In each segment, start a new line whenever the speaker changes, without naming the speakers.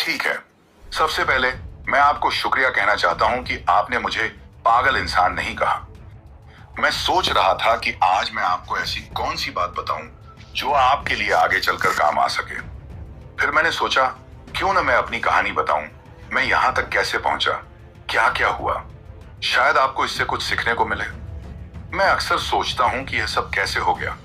ठीक है, सबसे पहले मैं आपको शुक्रिया कहना चाहता हूं कि आपने मुझे पागल इंसान नहीं कहा। मैं सोच रहा था कि आज मैं आपको ऐसी कौन सी बात बताऊं जो आपके लिए आगे चलकर काम आ सके। फिर मैंने सोचा, क्यों न मैं अपनी कहानी बताऊं, मैं यहां तक कैसे पहुंचा, क्या क्या हुआ। शायद आपको इससे कुछ सीखने को मिले। मैं अक्सर सोचता हूं कि यह सब कैसे हो गया।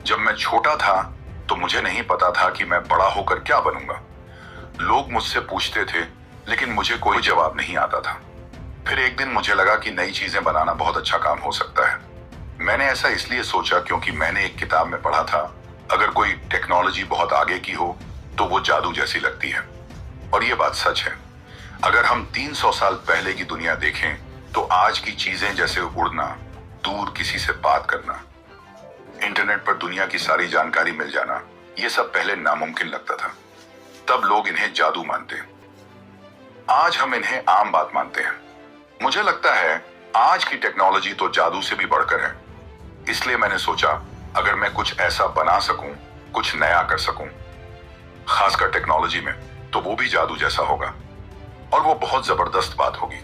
जब मैं छोटा था तो मुझे नहीं पता था कि मैं बड़ा होकर क्या बनूंगा। लोग मुझसे पूछते थे, लेकिन मुझे कोई जवाब नहीं आता था। फिर एक दिन मुझे लगा कि नई चीजें बनाना बहुत अच्छा काम हो सकता है। मैंने ऐसा इसलिए सोचा क्योंकि मैंने एक किताब में पढ़ा था, अगर कोई टेक्नोलॉजी बहुत आगे की हो तो वो जादू जैसी लगती है। और ये बात सच है। अगर हम 300 साल पहले की दुनिया देखें तो आज की चीजें जैसे उड़ना, दूर किसी से बात करना, इंटरनेट पर दुनिया की सारी जानकारी मिल जाना, ये सब पहले नामुमकिन लगता था। तब लोग इन्हें जादू मानते। आज हम इन्हें आम बात मानते हैं। मुझे लगता है आज की टेक्नोलॉजी तो जादू से भी बढ़कर है। इसलिए मैंने सोचा, अगर मैं कुछ ऐसा बना सकूं, कुछ नया कर सकूं, खासकर टेक्नोलॉजी में, तो वो भी जादू जैसा होगा और वो बहुत जबरदस्त बात होगी।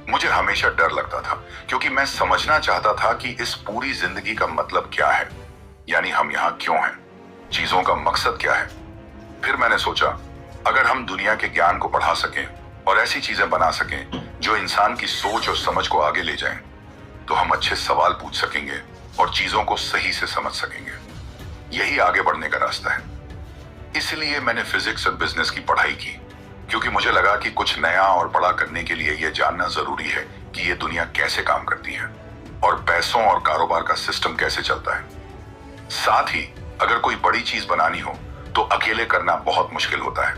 मुझे हमेशा डर लगता था क्योंकि मैं समझना चाहता था कि इस पूरी जिंदगी का मतलब क्या है, यानी हम यहाँ क्यों हैं, चीजों का मकसद क्या है। फिर मैंने सोचा, अगर हम दुनिया के ज्ञान को बढ़ा सकें और ऐसी चीजें बना सकें जो इंसान की सोच और समझ को आगे ले जाएं, तो हम अच्छे सवाल पूछ सकेंगे और चीजों को सही से समझ सकेंगे। यही आगे बढ़ने का रास्ता है। इसलिए मैंने फिजिक्स और बिजनेस की पढ़ाई की, क्योंकि मुझे लगा कि कुछ नया और बड़ा करने के लिए यह जानना जरूरी है कि यह दुनिया कैसे काम करती है और पैसों और कारोबार का सिस्टम कैसे चलता है। साथ ही अगर कोई बड़ी चीज बनानी हो तो अकेले करना बहुत मुश्किल होता है।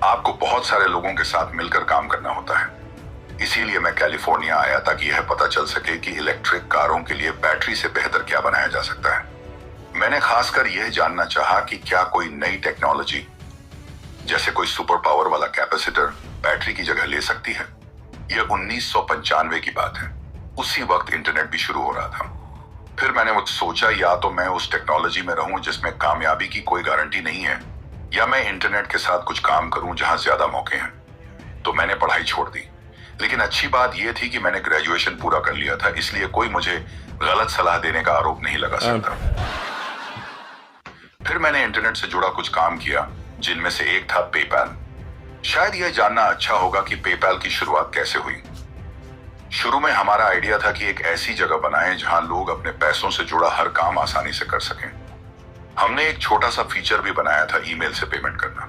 आपको बहुत सारे लोगों के साथ मिलकर काम करना होता है। इसीलिए मैं कैलिफोर्निया आया ताकि यह पता चल सके कि इलेक्ट्रिक कारों के लिए बैटरी से बेहतर क्या बनाया जा सकता है। मैंने खासकर यह जानना चाहा कि क्या कोई नई टेक्नोलॉजी, जैसे कोई सुपर पावर वाला कैपेसिटर, बैटरी की जगह ले सकती है। यह 1995 की बात है। उसी वक्त इंटरनेट भी शुरू हो रहा था। फिर मैंने वो सोचा, या तो मैं उस टेक्नोलॉजी में रहूं जिसमें कामयाबी की कोई गारंटी नहीं है, या मैं इंटरनेट के साथ कुछ काम करूं जहां ज्यादा मौके हैं। तो मैंने पढ़ाई छोड़ दी। लेकिन अच्छी बात यह थी कि मैंने ग्रेजुएशन पूरा कर लिया था, इसलिए कोई मुझे गलत सलाह देने का आरोप नहीं लगा सकता। फिर मैंने इंटरनेट से जुड़ा कुछ काम किया, जिनमें से एक था पेपैल। शायद यह जानना अच्छा होगा कि पेपैल की शुरुआत कैसे हुई। शुरू में हमारा आइडिया था कि एक ऐसी जगह बनाएं जहां लोग अपने पैसों से जुड़ा हर काम आसानी से कर सकें। हमने एक छोटा सा फीचर भी बनाया था, ईमेल से पेमेंट करना।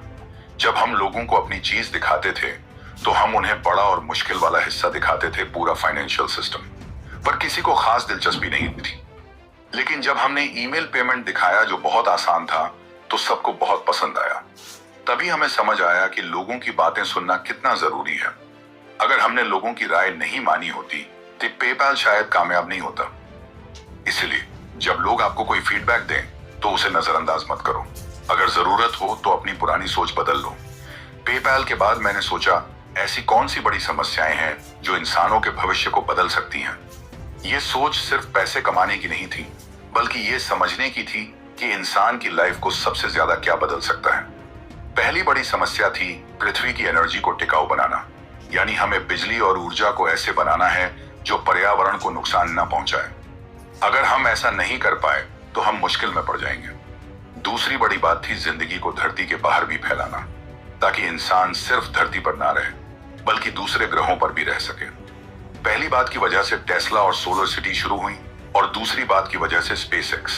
जब हम लोगों को अपनी चीज दिखाते थे तो हम उन्हें बड़ा और मुश्किल वाला हिस्सा दिखाते थे, पूरा फाइनेंशियल सिस्टम, पर किसी को खास दिलचस्पी नहीं थी। लेकिन जब हमने ईमेल पेमेंट दिखाया जो बहुत आसान था, तो सबको बहुत पसंद आया। तभी हमें समझ आया कि लोगों की बातें सुनना कितना जरूरी है। अगर हमने लोगों की राय नहीं मानी होती तो पेपैल शायद कामयाब नहीं होता। इसलिए जब लोग आपको कोई फीडबैक दें तो उसे नजरअंदाज मत करो। अगर जरूरत हो तो अपनी पुरानी सोच बदल लो। पेपैल के बाद मैंने सोचा, ऐसी कौन सी बड़ी समस्याएं हैं जो इंसानों के भविष्य को बदल सकती हैं। ये सोच सिर्फ पैसे कमाने की नहीं थी, बल्कि ये समझने की थी कि इंसान की लाइफ को सबसे ज्यादा क्या बदल सकता है। पहली बड़ी समस्या थी पृथ्वी की एनर्जी को टिकाऊ बनाना, यानी हमें बिजली और ऊर्जा को ऐसे बनाना है जो पर्यावरण को नुकसान न पहुंचाए। अगर हम ऐसा नहीं कर पाए तो हम मुश्किल में पड़ जाएंगे। दूसरी बड़ी बात थी जिंदगी को धरती के बाहर भी फैलाना, ताकि इंसान सिर्फ धरती पर ना रहे बल्कि दूसरे ग्रहों पर भी रह सके। पहली बात की वजह से टेस्ला और सोलर सिटी शुरू हुई, और दूसरी बात की वजह से स्पेसएक्स।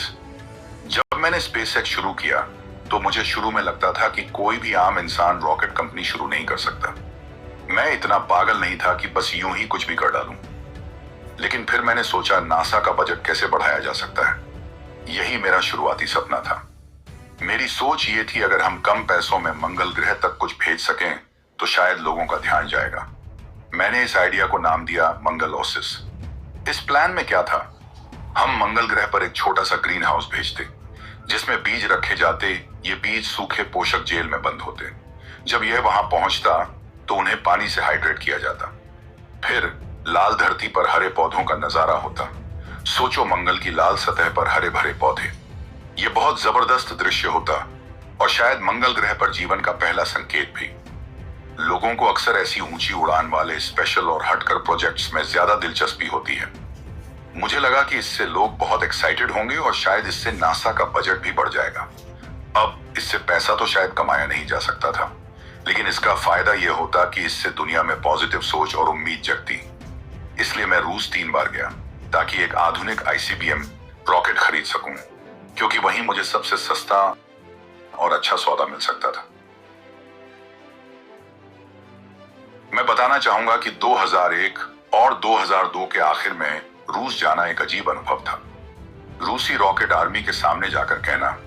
जब मैंने स्पेसएक्स शुरू किया तो मुझे शुरू में लगता था कि कोई भी आम इंसान रॉकेट कंपनी शुरू नहीं कर सकता। मैं इतना पागल नहीं था कि बस यूं ही कुछ भी कर डालूं। लेकिन फिर मैंने सोचा, नासा का बजट कैसे बढ़ाया जा सकता है। यही मेरा शुरुआती सपना था। मेरी सोच ये थी, अगर हम कम पैसों में मंगल ग्रह तक कुछ भेज सकें तो शायद लोगों का ध्यान जाएगा। मैंने इस आइडिया को नाम दिया मंगल ओसिस। इस प्लान में क्या था, हम मंगल ग्रह पर एक छोटा सा ग्रीन हाउस भेजते जिसमें बीज रखे जाते। ये बीज सूखे पोषक जेल में बंद होते। जब यह वहां पहुंचता तो उन्हें पानी से हाइड्रेट किया जाता। फिर लाल धरती पर हरे पौधों का नजारा होता। सोचो, मंगल की लाल सतह पर हरे भरे पौधे। ये बहुत जबरदस्त दृश्य होता और शायद मंगल ग्रह पर जीवन का पहला संकेत भी। लोगों को अक्सर ऐसी ऊंची उड़ान वाले स्पेशल और हटकर प्रोजेक्ट्स में ज्यादा दिलचस्पी होती है। मुझे लगा कि इससे लोग बहुत एक्साइटेड होंगे और शायद इससे नासा का बजट भी बढ़ जाएगा। अब इससे पैसा तो शायद कमाया नहीं जा सकता था, लेकिन इसका फायदा यह होता कि इससे दुनिया में पॉजिटिव सोच और उम्मीद जगती। इसलिए मैं रूस 3 बार गया ताकि एक आधुनिक आईसीबीएम रॉकेट खरीद सकूं, क्योंकि वहीं मुझे सबसे सस्ता और अच्छा सौदा मिल सकता था। मैं बताना चाहूंगा कि 2001 और 2002 के आखिर में रूस जाना एक अजीब अनुभव था। रूसी रॉकेट आर्मी के सामने जाकर कहना,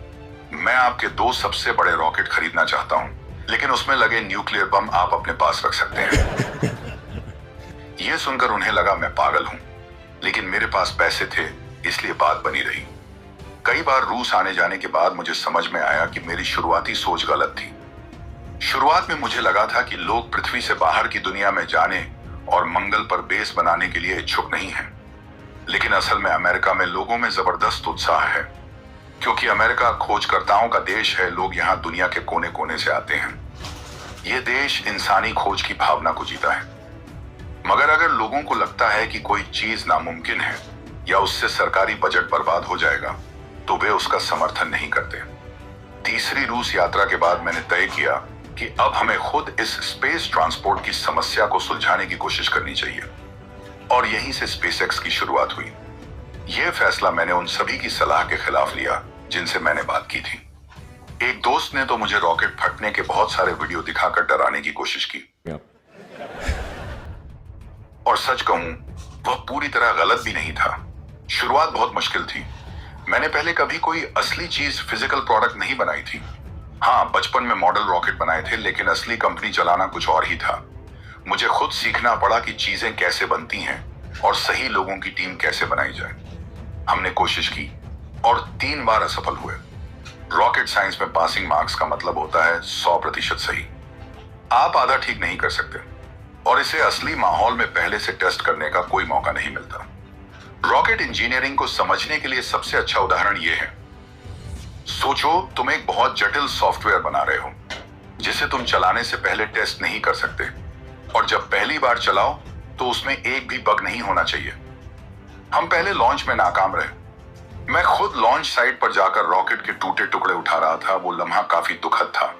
मैं आपके 2 सबसे बड़े रॉकेट खरीदना चाहता हूं, लेकिन उसमें लगे न्यूक्लियर बम आप अपने पास रख सकते हैं। यह सुनकर उन्हें लगा मैं पागल हूं, लेकिन मेरे पास पैसे थे, इसलिए बात बनी रही। कई बार रूस आने जाने के बाद मुझे समझ में आया कि मेरी शुरुआती सोच गलत थी। शुरुआत में मुझे लगा था कि लोग पृथ्वी से बाहर की दुनिया में जाने और मंगल पर बेस बनाने के लिए इच्छुक नहीं हैं। लेकिन असल में अमेरिका में लोगों में जबरदस्त उत्साह है, क्योंकि अमेरिका खोजकर्ताओं का देश है। लोग यहाँ दुनिया के कोने कोने से आते हैं। यह देश इंसानी खोज की भावना को जीता है। मगर अगर लोगों को लगता है कि कोई चीज नामुमकिन है या उससे सरकारी बजट बर्बाद हो जाएगा, तो वे उसका समर्थन नहीं करते। तीसरी रूस यात्रा के बाद मैंने तय किया कि अब हमें खुद इस स्पेस ट्रांसपोर्ट की समस्या को सुलझाने की कोशिश करनी चाहिए, और यहीं से स्पेसएक्स की शुरुआत हुई। यह फैसला मैंने उन सभी की सलाह के खिलाफ लिया जिनसे मैंने बात की थी। एक दोस्त ने तो मुझे रॉकेट फटने के बहुत सारे वीडियो दिखाकर डराने की कोशिश की, और सच कहूं, वह पूरी तरह गलत भी नहीं था। शुरुआत बहुत मुश्किल थी। मैंने पहले कभी कोई असली चीज, फिजिकल प्रोडक्ट नहीं बनाई थी। हाँ, बचपन में मॉडल रॉकेट बनाए थे, लेकिन असली कंपनी चलाना कुछ और ही था। मुझे खुद सीखना पड़ा कि चीजें कैसे बनती हैं और सही लोगों की टीम कैसे बनाई जाए। हमने कोशिश की और 3 बार असफल हुए। रॉकेट साइंस में पासिंग मार्क्स का मतलब होता है 100% सही। आप आधा ठीक नहीं कर सकते, और इसे असली माहौल में पहले से टेस्ट करने का कोई मौका नहीं मिलता। रॉकेट इंजीनियरिंग को समझने के लिए सबसे अच्छा उदाहरण यह है। सोचो, तुम एक बहुत जटिल सॉफ्टवेयर बना रहे हो जिसे तुम चलाने से पहले टेस्ट नहीं कर सकते, और जब पहली बार चलाओ तो उसमें एक भी बग नहीं होना चाहिए। हम पहले लॉन्च में नाकाम रहे। मैं खुद लॉन्च साइट पर जाकर रॉकेट के टूटे टुकड़े उठा रहा था। वो लम्हा काफी दुखद था,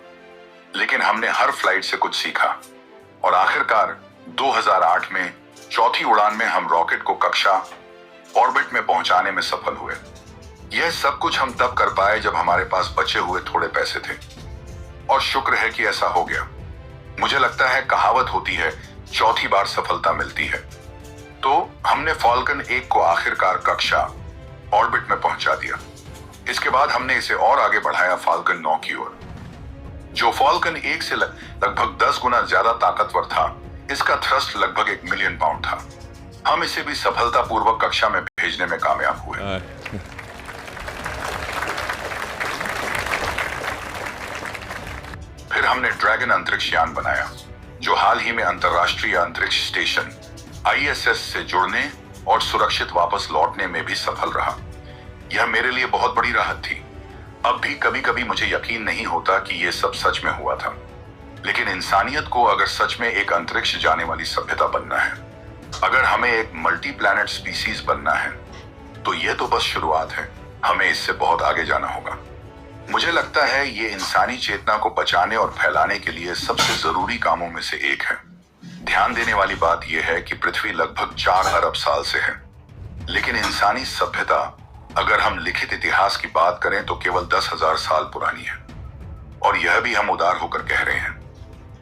लेकिन हमने हर फ्लाइट से कुछ सीखा, और आखिरकार 2008 में चौथी उड़ान में हम रॉकेट को कक्षा ऑर्बिट में पहुंचाने में सफल हुए। यह सब कुछ हम तब कर पाए जब हमारे पास बचे हुए थोड़े पैसे थे, और शुक्र है कि ऐसा हो गया। मुझे लगता है कहावत होती है, चौथी बार सफलता मिलती है। तो हमने फाल्कन 1 को आखिरकार कक्षा ऑर्बिट में पहुंचा दिया। इसके बाद हमने इसे और आगे बढ़ाया फाल्कन 9 की ओर, जो फाल्कन 1 से लगभग 10 गुना ज्यादा ताकतवर था। इसका थ्रस्ट लगभग 1 मिलियन पाउंड था। हम इसे भी सफलतापूर्वक कक्षा में भेजने में कामयाब हुए। फिर हमने ड्रैगन अंतरिक्ष यान बनाया, जो हाल ही में अंतरराष्ट्रीय अंतरिक्ष स्टेशन ISS से जुड़ने और सुरक्षित वापस लौटने में भी सफल रहा। यह मेरे लिए बहुत बड़ी राहत थी। अब भी कभी कभी मुझे यकीन नहीं होता कि यह सब सच में हुआ था, लेकिन इंसानियत को अगर सच में एक अंतरिक्ष जाने वाली सभ्यता बनना है, अगर हमें एक मल्टी प्लैनेट स्पीसीज बनना है, तो यह तो बस शुरुआत है। हमें इससे बहुत आगे जाना होगा। मुझे लगता है ये इंसानी चेतना को बचाने और फैलाने के लिए सबसे जरूरी कामों में से एक है। ध्यान देने वाली बात यह है कि पृथ्वी लगभग 4 अरब साल से है, लेकिन इंसानी सभ्यता, अगर हम लिखित इतिहास की बात करें, तो केवल 10,000 साल पुरानी है, और यह भी हम उदार होकर कह रहे हैं।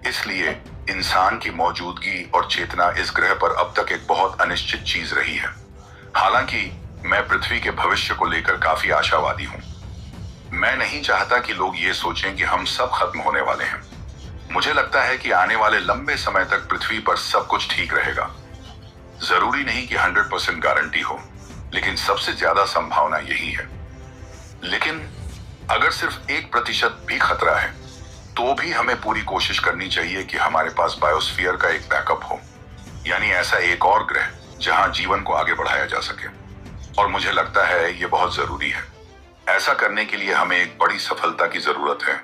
इसलिए इंसान की मौजूदगी और चेतना इस ग्रह पर अब तक एक बहुत अनिश्चित चीज रही है। हालांकि मैं पृथ्वी के भविष्य को लेकर काफी आशावादी हूं। मैं नहीं चाहता कि लोग ये सोचें कि हम सब खत्म होने वाले हैं। मुझे लगता है कि आने वाले लंबे समय तक पृथ्वी पर सब कुछ ठीक रहेगा। जरूरी नहीं कि 100% गारंटी हो, लेकिन सबसे ज्यादा संभावना यही है। लेकिन अगर सिर्फ 1% भी खतरा है, तो भी हमें पूरी कोशिश करनी चाहिए कि हमारे पास बायोस्फीयर का एक बैकअप हो, यानी ऐसा एक और ग्रह जहां जीवन को आगे बढ़ाया जा सके। और मुझे लगता है ये बहुत जरूरी है। ऐसा करने के लिए हमें एक बड़ी सफलता की जरूरत है,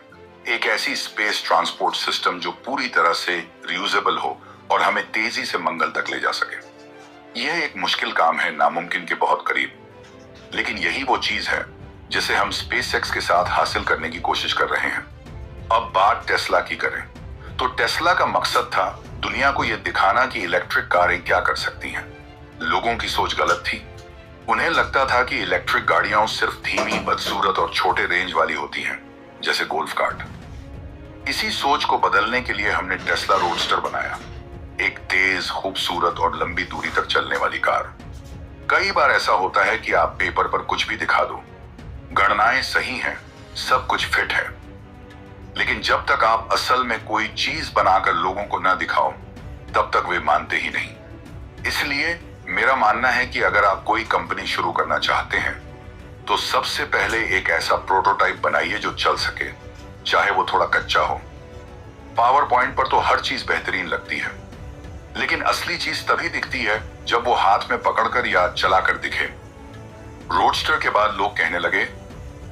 एक ऐसी स्पेस ट्रांसपोर्ट सिस्टम जो पूरी तरह से रियूजेबल हो और हमें तेजी से मंगल तक ले जा सके। यह एक मुश्किल काम है, नामुमकिन के बहुत करीब, लेकिन यही वो चीज है जिसे हम स्पेसएक्स के साथ हासिल करने की कोशिश कर रहे हैं। अब बात टेस्ला की करें तो टेस्ला का मकसद था दुनिया को यह दिखाना कि इलेक्ट्रिक कारें क्या कर सकती हैं। लोगों की सोच गलत थी। उन्हें लगता था कि इलेक्ट्रिक गाड़ियां सिर्फ धीमी, बदसूरत और छोटे रेंज वाली होती हैं, जैसे गोल्फ कार्ट। इसी सोच को बदलने के लिए हमने टेस्ला रोडस्टर बनाया, एक तेज, खूबसूरत और लंबी दूरी तक चलने वाली कार। कई बार ऐसा होता है कि आप पेपर पर कुछ भी दिखा दो, गणनाएं सही हैं, सब कुछ फिट है, लेकिन जब तक आप असल में कोई चीज बनाकर लोगों को न दिखाओ, तब तक वे मानते ही नहीं। इसलिए मेरा मानना है कि अगर आप कोई कंपनी शुरू करना चाहते हैं तो सबसे पहले एक ऐसा प्रोटोटाइप बनाइए जो चल सके, चाहे वो थोड़ा कच्चा हो। पावर पॉइंट पर तो हर चीज बेहतरीन लगती है, लेकिन असली चीज तभी दिखती है जब वो हाथ में पकड़कर या चलाकर दिखे। रोडस्टर के बाद लोग कहने लगे,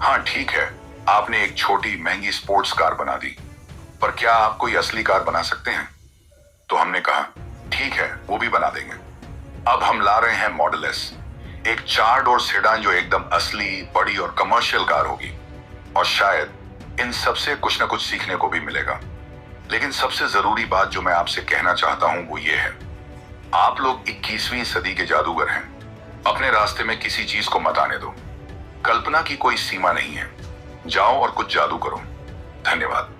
हाँ ठीक है, आपने एक छोटी महंगी स्पोर्ट्स कार बना दी, पर क्या आप कोई असली कार बना सकते हैं? तो हमने कहा, ठीक है, वो भी बना देंगे। अब हम ला रहे हैं मॉडल एस, एक 4 डोर सेडान जो एकदम असली, बड़ी और कमर्शियल कार होगी। और शायद इन सबसे कुछ न कुछ सीखने को भी मिलेगा। लेकिन सबसे जरूरी बात जो मैं आपसे कहना चाहता हूं वो ये है, आप लोग 21वीं सदी के जादूगर हैं। अपने रास्ते में किसी चीज को मत आने दो। कल्पना की कोई सीमा नहीं है। जाओ और कुछ जादू करो। धन्यवाद।